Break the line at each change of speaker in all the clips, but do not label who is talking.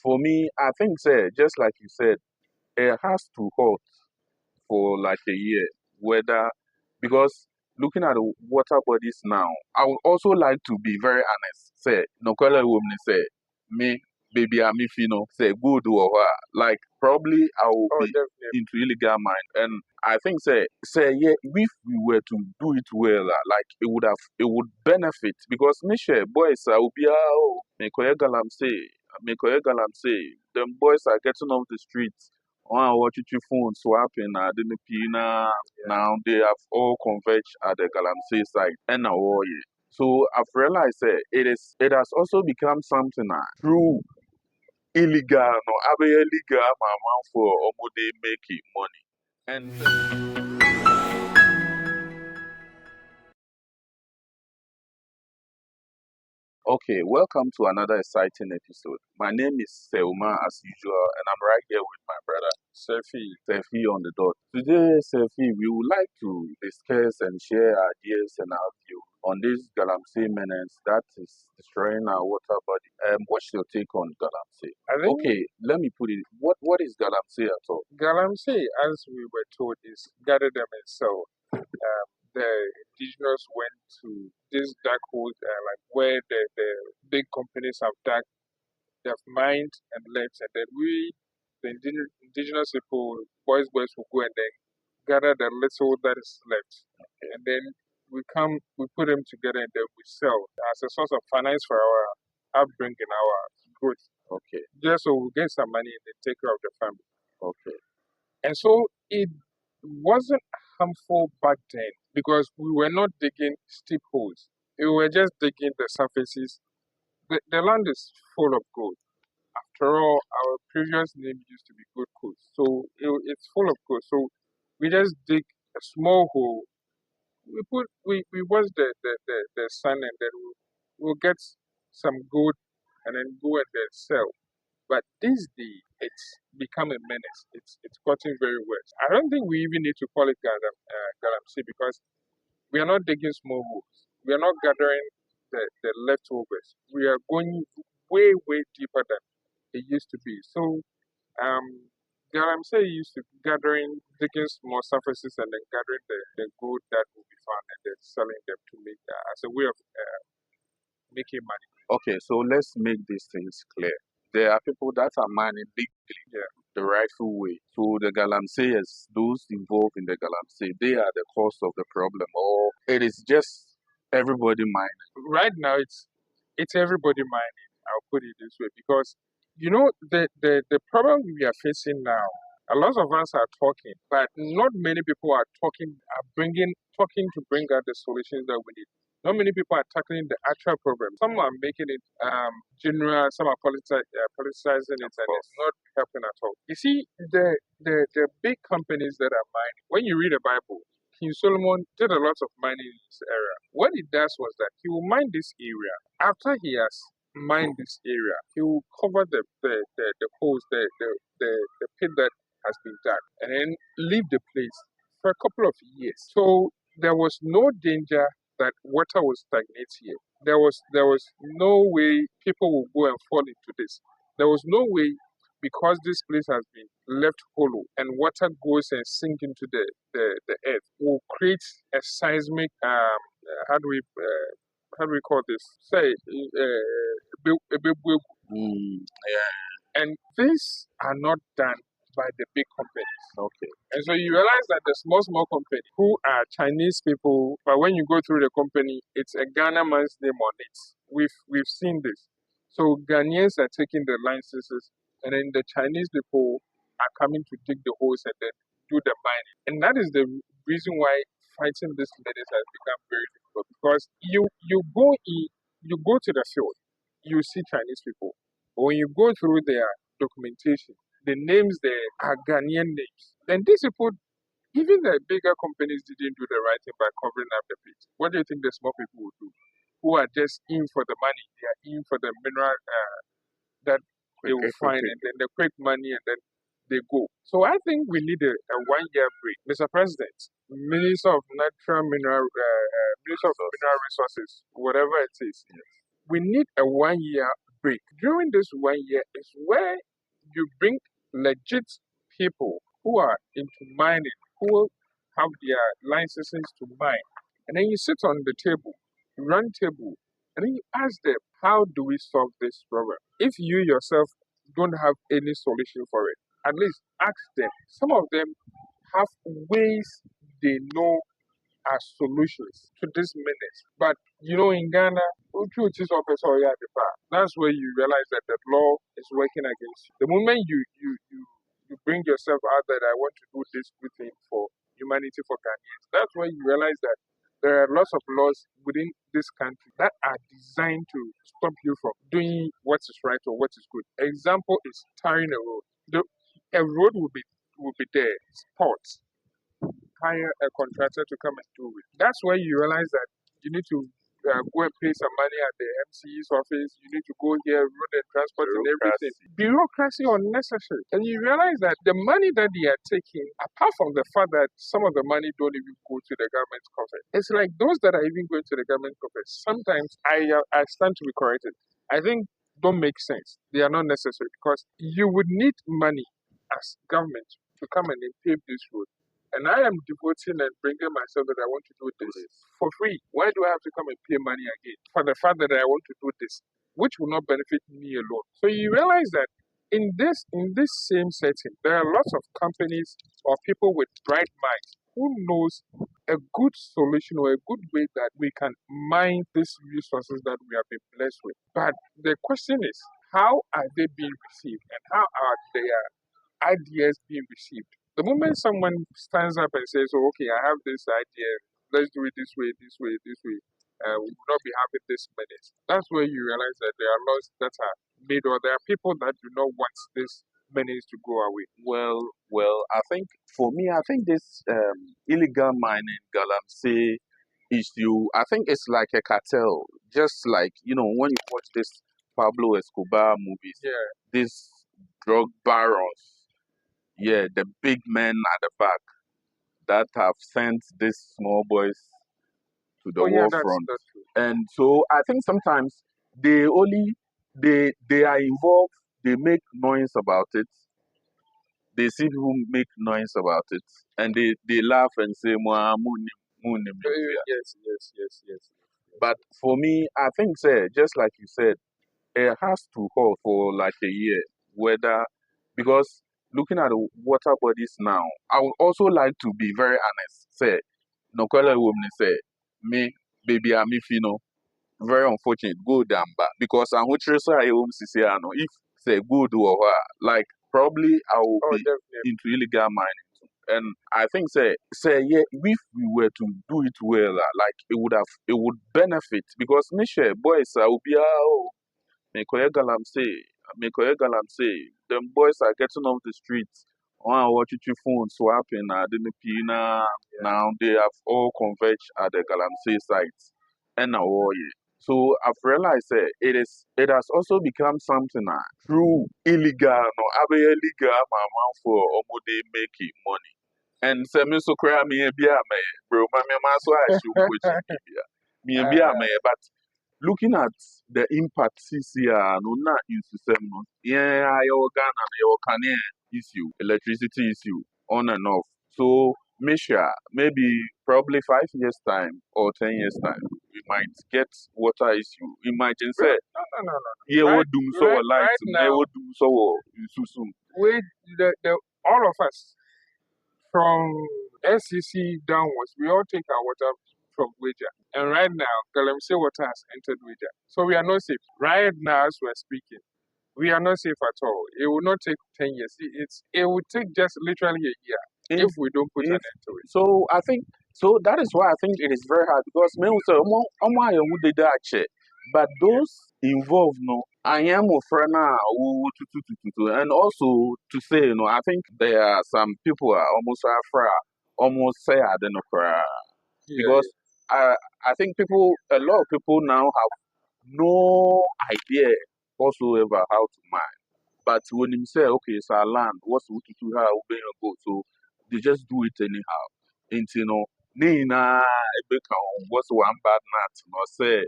for me, I think say just like you said, it has to halt for like a year. Whether because looking at the water bodies now, I would also like to be very honest. Say no color woman say me baby I'm if you know say good or what. Like probably I will
Oh,
be
definitely.
into illegal mine. And I think say yeah, if we were to do it well, like it would benefit because me share boys I will be oh me koye galamsey them boys are getting off the streets on watching your phone swapping the pina now they have all converged at the Galamsey site and now so I've realized that it has also become something through illegal no abe illegal mama for omode making money. And okay, welcome to another exciting episode. My name is Selma as usual, and I'm right here with my brother Sefi on the dot. Today, Sefi, we would like to discuss and share ideas and our view on this Galamsey menace that is destroying our water body. What's your take on Galamsey?
I think
Okay, let me put it. What is Galamsey at all?
Galamsey, as we were told, is gather them and sell. The indigenous went to this dark hole, like where the big companies have dug, they've mined and left, and then we, the indigenous people, boys will go and then gather the little that is left, and then we put them together, and then we sell as a source of finance for our upbringing, our growth,
Okay,
just so we get some money and then take care of the family.
okay,
And so it wasn't harmful back then because we were not digging steep holes. We were just digging the surfaces. The land is full of gold. After all, our previous name used to be Gold Coast. So it's full of gold. So we just dig a small hole. We watch the sun and then we'll get some gold and then go and then sell. But this day, it's become a menace. It's gotten very worse. I don't think we even need to call it Galamsey because we are not digging small holes. We are not gathering the leftovers. We are going way deeper than it used to be. So um, Galamsey used to gathering, digging small surfaces and then gathering the gold that will be found and then selling them to make as a way of making money.
okay. So let's make these things clear. There are people that are mining legally
Yeah.
the rightful way. So the Galamseyers, those involved in the Galamsey, they are the cause of the problem, or it is just everybody mining.
Right now it's everybody mining. I'll put it this way because you know the problem we are facing now. A lot of us are talking, but not many people are talking. Are bringing talking to bring out the solutions that we need. Not many people are tackling the actual problem. Some are making it general. Some are politicizing it, and it's not helping at all. You see, the big companies that are mining. When you read the Bible, King Solomon did a lot of mining in this area. What he does was that he will mine this area. After he has mined this area, he will cover the holes, the pit that has been dug, and then leave the place for a couple of years. So there was no danger that water will stagnate here. There was no way people will go and fall into this. There was no way because this place has been left hollow and water goes and sink into the earth will create a seismic how do we call this say a big wave.
Yeah.
And these are not done by the big companies.
Okay.
And so you realize that the small company who are Chinese people, but when you go through the company, it's a Ghana man's name on it. We've seen this. So Ghanaians are taking the licenses, and then the Chinese people are coming to dig the holes and then do the mining. And that is the reason why fighting this menace has become very difficult because you go to the field, you see Chinese people. But when you go through their documentation, the names there are Ghanaian names. And these people, even the bigger companies didn't do the right thing by covering up the pit. What do you think the small people will do? Who are just in for the money? They are in for the mineral that they will find, and then the quick money, and then they go. So I think we need a 1 year break, Mr. President, Minister of Natural Mineral, Minister of Mineral Resources, whatever it is. We need a 1 year break. During this 1 year is where you bring legit people who are into mining, who have their licenses to mine, and then you sit on the table, run table, and then you ask them, how do we solve this problem? If you yourself don't have any solution for it, at least ask them. Some of them have ways they know as solutions to this menace. But in Ghana, truth is opposite or yeah, that's where you realize that the law is working against you. The moment you bring yourself out that I want to do this good thing for humanity for Ghanaians, that's when you realize that there are lots of laws within this country that are designed to stop you from doing what is right or what is good. Example is tarring a road. A road will be there, spots, hire a contractor to come and do it. That's where you realize that you need to go and pay some money at the MCE's office. You need to go here, road and transport and everything. Bureaucracy unnecessary. And you realize that the money that they are taking, apart from the fact that some of the money don't even go to the government's coffers, it's like those that are even going to the government coffers, sometimes I stand to be corrected. I think don't make sense. They are not necessary because you would need money as government to come and pave this road. And I am devoting and bringing myself that I want to do this for free. Why do I have to come and pay money again for the fact that I want to do this, which will not benefit me alone? So you realize that in this same setting, there are lots of companies or people with bright minds who knows a good solution or a good way that we can mine these resources that we have been blessed with. But the question is, how are they being received and how are their ideas being received? The moment someone stands up and says, oh, okay, I have this idea, let's do it this way, this way, this way, we will not be having this menace. That's where you realize that there are laws that are made or there are people that do not want this menace to go away.
Well, I think for me, I think this illegal mining Galamsey issue, I think it's like a cartel. Just like, when you watch this Pablo Escobar movies,
Yeah.
these drug barons, the big men at the back that have sent these small boys to the war front.
That's true.
And so I think sometimes they are involved, they make noise about it, they see people make noise about it, and they laugh and say, "Mwah, munim."
Yes.
But for me, I think, say, just like you said, it has to hold for like a year, whether because looking at the water bodies now, I would also like to be very honest. Say, no color woman say, me, baby, I'm if very unfortunate, good and bad. Because I'm not sure I if say good or like probably I will be
Definitely.
into illegal mining too. And I think say yeah, if we were to do it well, like it would benefit because Michelle boys will be Mekoye Galamsey, them boys are getting off the streets. One watching your phone swapping the Pina. Now they have all converged at the Galamsey sites. And now so I've realized it has also become something through illegal no abe illegal mama for almost making money. And say me so cry me be me bro my man so I should watch me be but looking at the impact here, no na in system no. Yeah, your Ghana, your Canadian issue, electricity issue, on and off. So make sure maybe probably 5 years time or 10 years time, we might get water issue. Imagine say,
No.
yeah, what do so light,
right now,
what do so soon.
with all of us from SCC downwards, we all take our water from Wager. And right now, Galamsey water has entered Wager. So we are not safe. Right now, as we're speaking, we are not safe at all. It will not take 10 years. It will take just literally a year if we don't put an end to it.
So I think that is why I think it is very hard because men will say, but those involved, no, I am a friend now, and also to say, I think there are some people are almost afraid, almost say I don't know, because I think a lot of people now have no idea whatsoever how to mine. But when you say, okay, it's our land, what's to do how we go? So they just do it anyhow. Into Nina, what's one bad nut? No say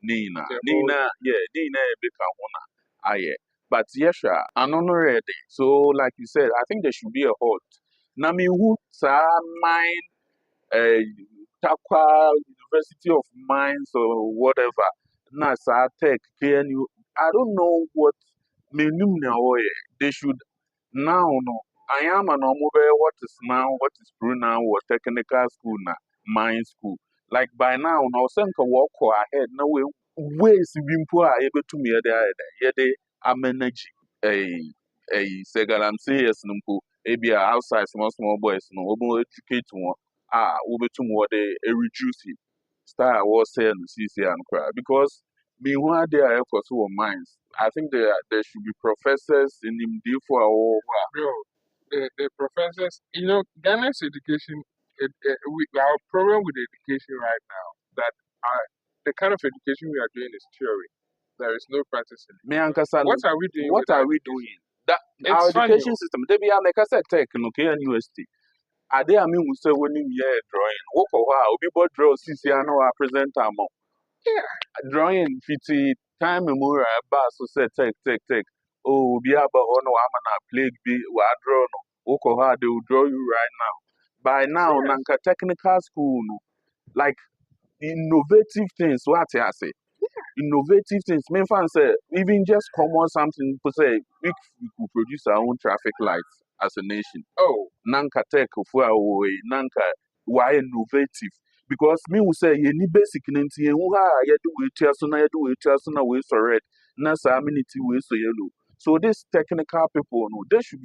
Nina, Nina, Nina, aye. But yes, I'm not ready. So, like you said, I think there should be a halt. Nami who mine Takwa University of Mines or whatever. NASA Tech, KNU. I don't know what they should now no. I am an omobile what is now, what is true now, what technical school now, mine school. Like by now, no senka walk ahead, no way ways being poor able to me there. Yet I manage a segalam sayers no maybe outside small boys no obo educate one obetum what they reduce it. Star was saying CC and cry because meanwhile they are efforts of minds. I think there should be professors in him for our
Bro, the professors, Ghana's education, our problem with education right now, that the kind of education we are doing is theory. There is no practice in it.
me ankasa
What are we doing?
what
with our
are we
education?
doing? That our
It's funny.
education system, they be like I said tech no university. Are they I mean we say when you hear drawing, work for while we both draw CC and our presenter among.
Yeah.
Drawing fiti time memorial bar so say take oh be about ono amana plague be wa draw no woko they will draw you right now by now
Yes.
nanka technical school no like innovative things what I say innovative things main fan say even just common something to say we could produce our own traffic lights as a nation
Oh,
nanka tech for away nanka why innovative because me will say you need basic ninety and you do it you do it we so red na sa minute we so yellow so this technical people no they should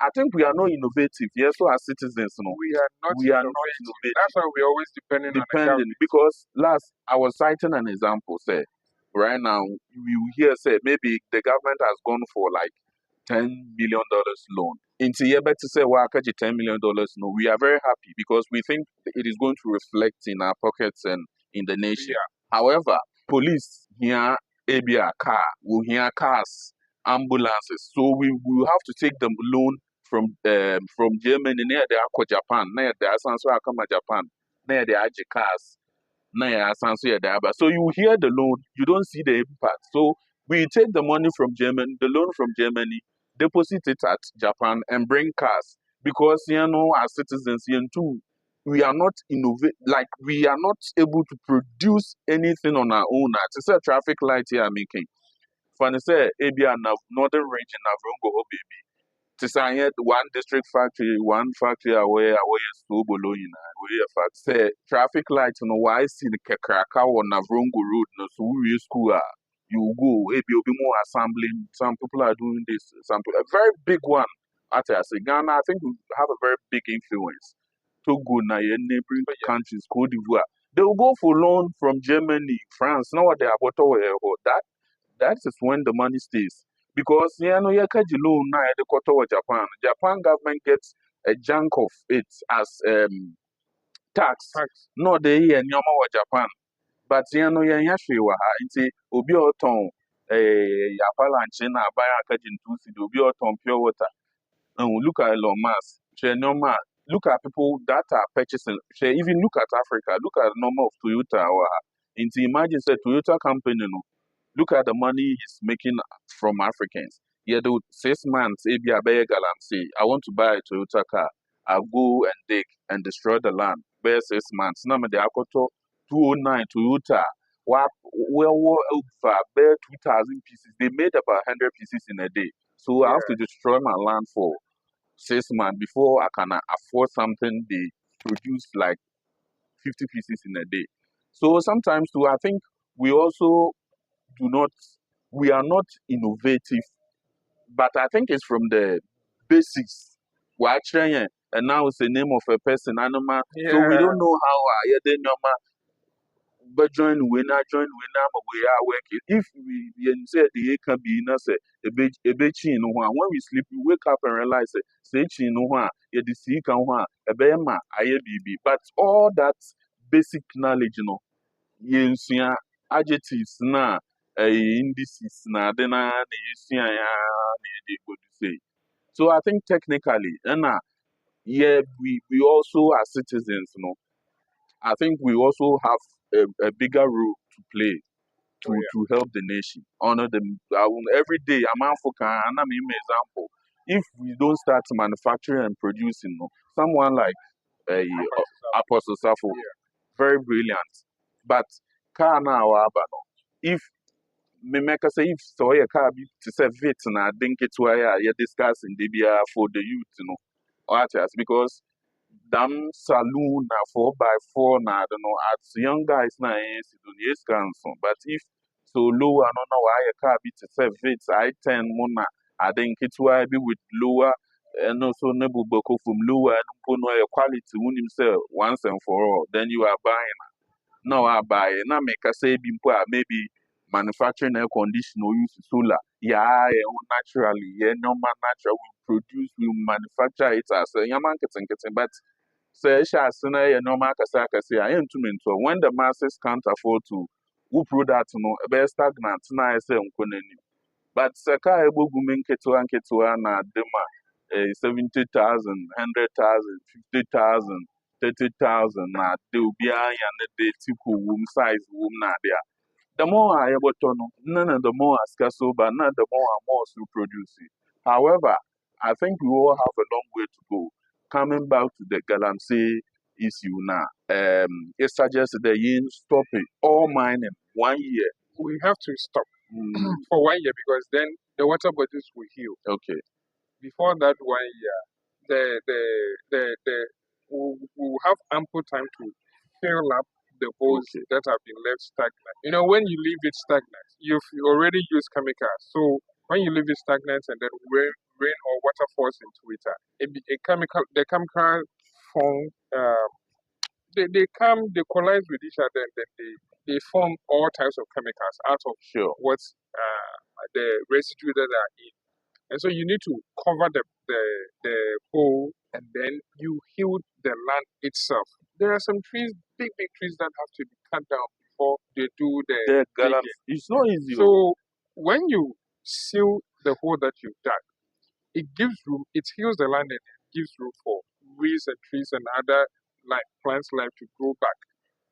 I think we are not innovative yes so as citizens no
we are not
we are not
innovative.
innovative
That's why we're always depending on the
depending
government.
because last I was citing an example say right now we hear say maybe the government has gone for like $10 million loan. Into year to say well $10 million no, we are very happy because we think it is going to reflect in our pockets and in the nation.
Yeah.
However, police here ABR car, we hear cars, ambulances. So we will have to take the loan from Germany near the Aqua Japan, near the Asanso Akama Japan, near the Aji cars na ya asanso yɛ da aba. So you hear the loan, you don't see the impact. So we take the money from Germany, the loan from Germany, deposit it at Japan, and bring cars because as citizens, too, we are not innovate like we are not able to produce anything on our own. It's a traffic light here making. Funny say, ABR northern region of Rongo baby. To say one district factory, one factory away is so below in say traffic light no why see the kakraka on Navrongo road no so we school you go maybe you'll be more assembling some people are doing this a very big one I say Ghana I think we have a very big influence Togo na your neighboring countries Cote d'Ivoire they will go for loan from Germany France now what they are that is when the money stays because you catch loan now the quarter of Japan government gets a chunk of it as tax no de yɛ nneɛma wɔ Japan but yɛnyɛ hwee wɔ ha nti obi a ɔtɔn yɛapalanche na aban akagye ntusi de obi a ɔtɔn pure water look at Elon Musk hwɛ nneɛma look at people that are purchasing even look at Africa look at the number of Toyota wɔ ha nti imagine say Toyota company no look at the money he's making from Africans. Yeah, do 6 months, maybe I buy a Galamsey. I want to buy a Toyota car. I'll go and dig and destroy the land. Bear 6 months. Now, the Akoto 209 Toyota. Well, bear 2,000 pieces. They made about 100 pieces in a day. So I have to destroy my land for 6 months before I can afford something they produce like 50 pieces in a day. So sometimes too, I think we also we are not innovative, but I think it's from the basics. We're trying, and now it's the name of a person, animal.
Yeah.
So we don't know how they normal. But we are working. If we say the can be a bit chin when we sleep, we wake up and realize say chin you the see can a bema but all that basic knowledge, yɛnsua adjectives na indices na ade na yɛsua na yɛde produce. So I think technically, we also as citizens, I think we also have a bigger role to play to help the nation. Honor them. Every day, I'm out for an example. If we don't start manufacturing and producing, no, someone like Apostle Safo, very brilliant. But car now, if me make say if so a car be to say fit na think it why you discussing the for the youth, because dam saloon na 4x4 na I don't know at young guys na yes yes cancer. But if so lower no no why a car be to say fit I-10 mona I think it why be with lower and also nebu boko from lower and put no quality won himself once and for all, then you are buying. No, I buy na make a say maybe manufacturing air conditioner or use solar. Yeah, naturally, yeah, normal natural we produce, we manufacture it as a yaman getting, but say shasina yeah normal kasaka say I am too mentor. When the masses can't afford to who product no best stagnant na I say but saka ebo gumen ketua na dema 70,000, 100,000, 50,000, 30,000 na de obi anya na de tiku womb size womb na there. The more I ever turn, none of the more as so, but none the more and more to produce it. However, I think we all have a long way to go. Coming back to the Galamsey issue now, it suggests that you stop it all mining 1 year.
We have to stop for 1 year because then the water bodies will heal.
Okay.
Before that 1 year, we'll have ample time to fill up the holes that have been left stagnant. You know, when you leave it stagnant, you've already used chemicals. So when you leave it stagnant and then rain or water falls into it, the chemical form, they collide with each other and then they form all types of chemicals out of what's the residue that are in. And so you need to cover the hole and then you heal the land itself. There are some trees, big trees that have to be cut down before they do the digging.
It's not easy.
So when you seal the hole that you've done, it gives room, it heals the land and it gives room for weeds and trees and other plants life to grow back.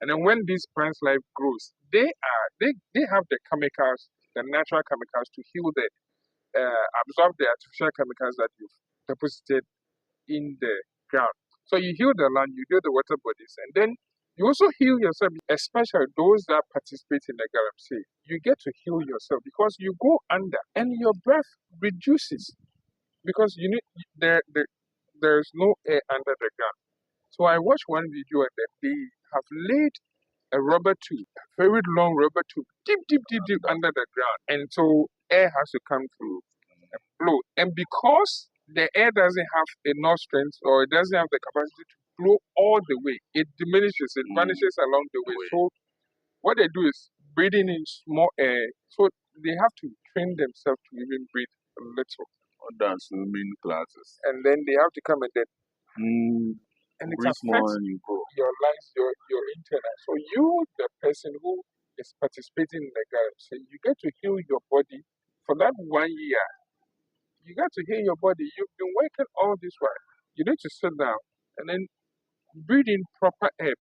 And then when these plants life grows, they have the chemicals, the natural chemicals to heal the absorb the artificial chemicals that you've deposited in the ground. So you heal the land, you heal the water bodies, and then you also heal yourself, especially those that participate in the Galamsey. You get to heal yourself because you go under and your breath reduces because you need there's no air under the ground. So I watched one video and then they have laid a rubber tube, a very long rubber tube, deep under the ground. And so air has to come through and blow. And because the air doesn't have enough strength or it doesn't have the capacity to blow all the way, it diminishes, it vanishes along the way. So what they do is breathing in small air. So they have to train themselves to even breathe a little.
Done swimming classes.
And then they have to come and then and it affects your lungs, your internal. So you, the person who is participating in the Galamsey, you get to heal your body for that 1 year. You got to heal your body. You've been working all this while. You need to sit down and then breathe in proper air,